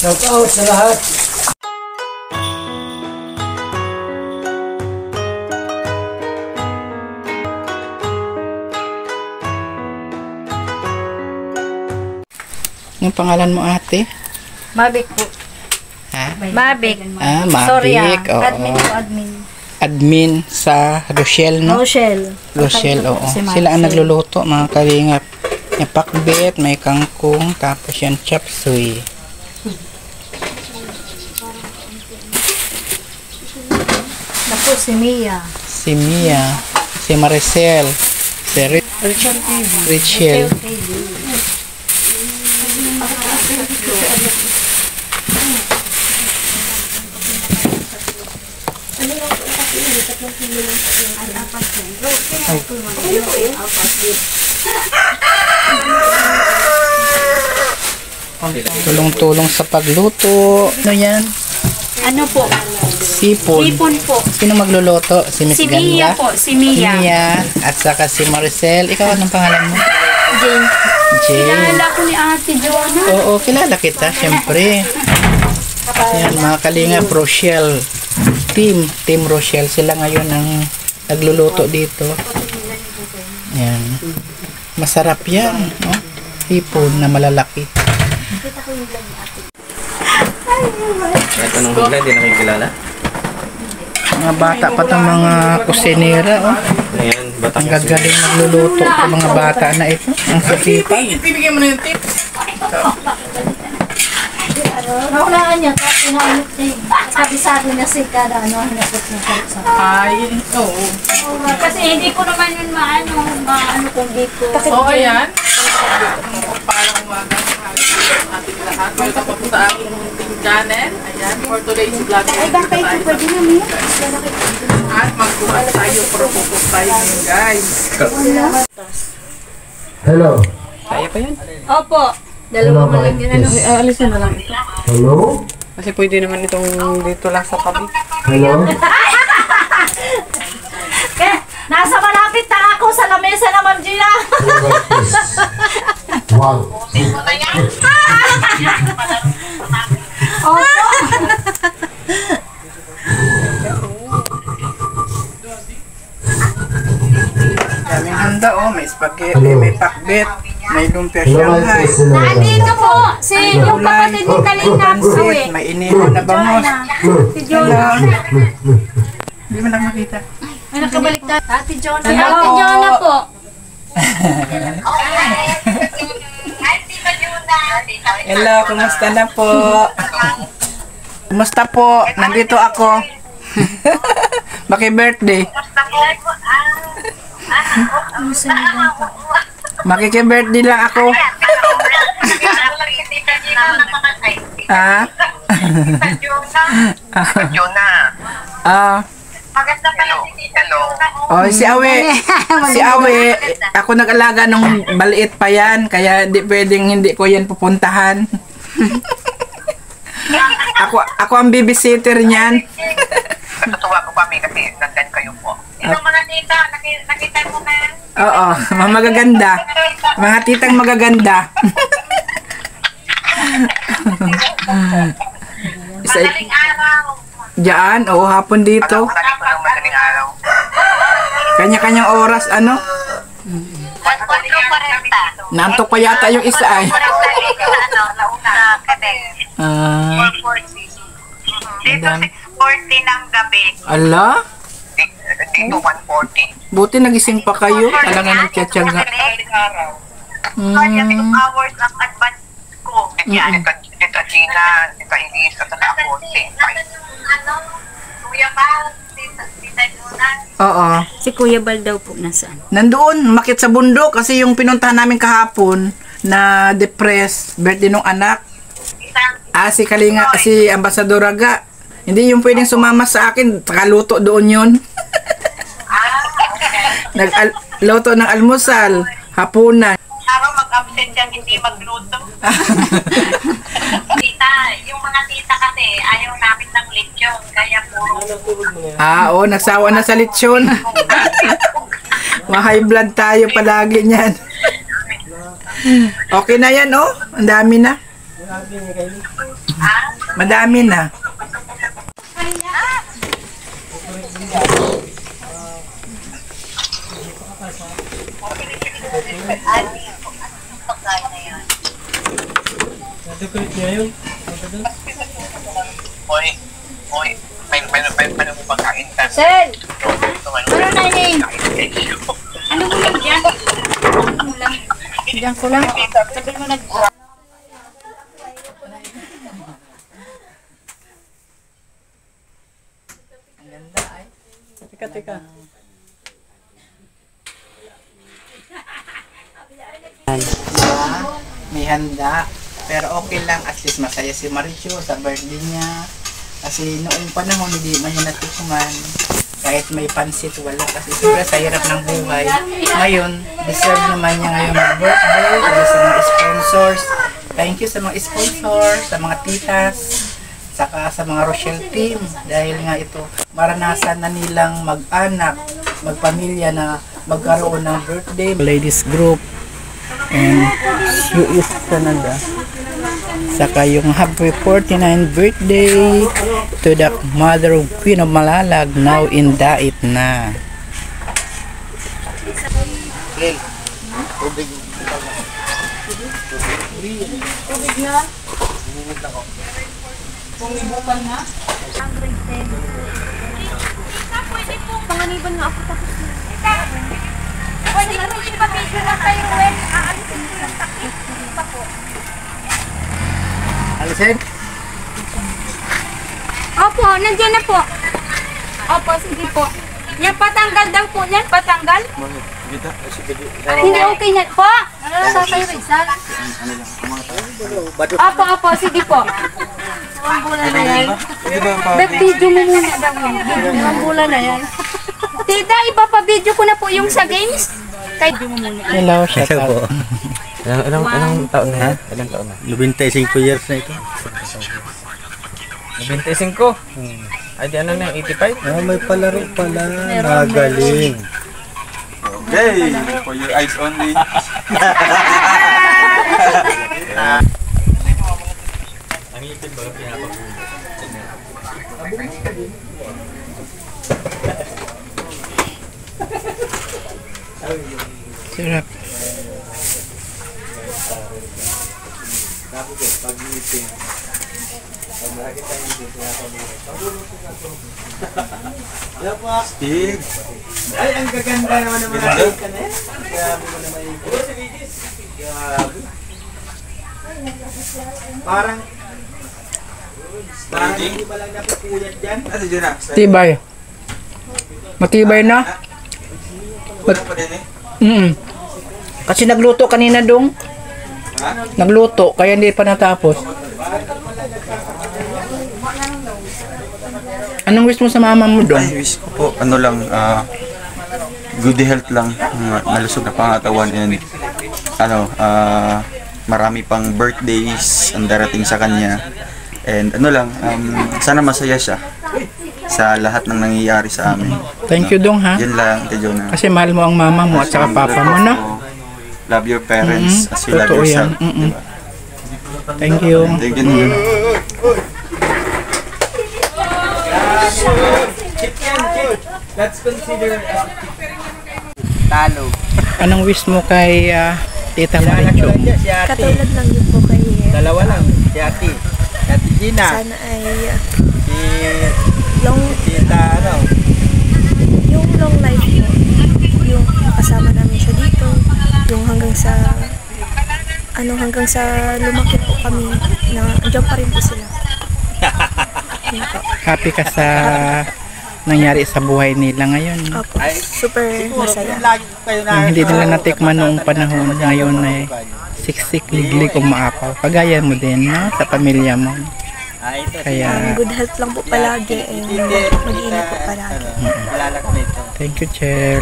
Shout out sa lahat. Yung pangalan mo, ate? Mabik po. Ha? Mabik. Mabik. Sorry, Oo. admin po, admin. Admin sa Rochelle, no? Rochelle. Rochelle, oo. Sila ang nagluluto, mga kalingap. May pakbet, may kangkong, tapos yan chop suey. Napo, si Mia. Si Mia, si Maricel, si Richelle. Tulong-tulong sa pagluto. Ano yan? Ano po? Sipon. Sipon po. Sino magluluto? Si Miss Si Ganda? Mia po, si Mia. Si Mia. At saka si Maricel. Ikaw, anong pangalan mo? Jane. Jane. Kilala ko ni Ate Joanna. Oo, kilala kita, syempre. Yan, mga kalingap, Rochelle. Team Rochelle. Sila ngayon ang nagluluto dito. Yan. Masarap yan. No? Sipon na malalaki. Kahit anong bigla, hindi nakikilala. Mga bata pa itong mga kusinera. Oh. Ayan, bata Ang gagaling nagluluto ng mga bata na ito. Ang sasipag. Ibigay mo na yung tips. Naunahan niya, inaanot niya. Kabisado na si kada hanapot ng kalsa. Ay, oo. Kasi hindi ko naman yun maano kung di ko. So, ayan. Palang umaga sa ating lahat. Welcome po sa aking team channel. Ayan, for today's vlog. Ay, bakit ito pwede na niya? At magbuhat tayo, propopos tayo ngayon, guys. Hello. Kaya pa yan? Opo. Dalawa mo lang din. Alisin na lang ito. Hello. Kasi pwede naman itong dito lang sa tabi. Hello. Kaya, nasa malapit na ako sa lamesa na Ma'am Gina. Wow. Opo. Daming handa, oh. May spaghetti, may pakbet, may lumpia Shanghai, Nandito po si yung kapatid ni Kalingap pansit, may inihaw na bangos. Si Jonah. Hindi mo lang makita. Ay, nakabalik na. Ate Jonah. Si Hello. Ate Jonah po. Hello, kumusta na po? Kumusta po? Nandito ako. Maki-birthday. Makiki-birthday lang ako. Ah? Maganda pala si Tita Jonah. Oh, si Awe. Si Awe, ako nag-alaga nung maliit pa yan, kaya hindi ko yan pupuntahan. ako ang babysitter niyan. Natutuwa ko kami kasi nandyan kayo po. Yung mga tita, nakita mo na yan? Oo, mga magaganda. Mga titang magaganda. Madaling araw. Diyan, oo, hapon dito. Madaling ko ng madaling araw. Kanya-kanyang oras, ano? 1:40. Naantok pa yata yung isa ay. Nauna, Quebec. Ah, 4:40. Dito 6:40 ng gabi. ala? Dito 1:40. Buti nagising pa kayo. Alangan ng tiyatsaga. Madaling araw. Kaya 2 hours ang advance ko. Dito Gina, dito Elisa, sa ako. Kuya Bal, Tita Jonah. Oo. Si Kuya Bal daw po nasaan? Nandoon, makit sa bundok kasi yung pinuntahan namin kahapon na depressed, birthday nung anak. Si Kalinga, si Ambassador Raga. Hindi yung pwedeng sumama sa akin, kaluto doon yun. Nagluto ng almusal, hapunan. Araw mag-absent yan, hindi magluto. Tita, yung mga tita kasi ayaw namin ng lechon, kaya puro. Oo, nagsawa na sa lechon. Ma-high blood tayo palagi niyan. Okay na yan, oh. Ang dami na. Madami na. Pagkain na yan. Hoy, may mo pagkain ka. Sel! Ano na yun? Ano mo lang dyan? Diyan ko lang. Sabi mo nag... Teka. May handa. Pero okay lang, at least masaya si Maricho sa birthday niya. Kasi noong panahon hindi man niya natikman. Kahit may pansit, wala. Kasi siyempre sa hirap ng buhay. Ngayon, deserve naman niya ngayon mag-birthday. Dahil sa mga sponsors. Thank you sa mga sponsors, sa mga titas, saka sa mga Rochelle team. Dahil nga ito, maranasan na nilang mag-anak, magpamilya na magkaroon ng birthday. Ladies group. And US Canada. Saka yung happy 49th birthday to the mother of Queen of Malalag, now in Dait na. Tubig na? Pumibukan na? Ang grade 10. Pwede po. Panganiban nga ako tapos na. Pwede na rin ipapicture na kayo when aalisin ko yung takip. Pa po. Alisin? Opo, nandiyan na po. Opo, sige po. Yan, patanggal daw po. Yan, patanggal. Hindi okay na po. Sa kayo, Rizal. Opo, sige po. Ilang bulan na yan. Video mo muna daw yan. Ilang bulan na yan. Tita, ipapa-video ko na po yung sa games. Kay video mo muna. Hello, shout out. Ilang taon na yan? Ilang taon na? 95 years na ito. 25? Ay, di ano na yung 85? Ah, may palaro pala. Magaling. Okay, for your eyes only. Sarap. Steve. Ay, ang gaganda naman ng mga ka na yan. Grabe mo naman yung grabe. Parang hindi pa lang napupuyat dyan. Nasa dyan na. Tibay. Matibay na. Wala pa din eh. Kasi nagluto kanina dong. Nagluto, kaya hindi pa natapos. Anong wish mo sa mama mo dong? Ay, wish ko po, ano lang, good health lang, malusog na pangatawan, and marami pang birthdays ang darating sa kanya. And ano lang, sana masaya siya sa lahat ng nangyayari sa amin. Thank you dong ha. Yan lang, Ate Jonah. Kasi mahal mo ang mama mo at saka papa mo, no? Love your parents as you love Totoo yourself. yan. Diba? Thank you. Thank you. Let's consider talo. Anong wish mo kay Tita Maricho? Katulad lang yun po kay Dalawa lang, si Ate. Ate Gina. sana ay Si long, Tita yung long life po. Yung kasama namin siya dito. Yung hanggang sa lumaki po kami na andyan pa rin po sila. Yun po. happy ka sa nangyari sa buhay nila ngayon. Opo, super masaya. Yung hindi nila natikman noong panahon, ngayon ay siksik, liglig, umaapaw. Kagaya mo din, no? Sa pamilya mo. Kaya, Good health lang po palagi and mag-iingat po palagi. thank you, Chel.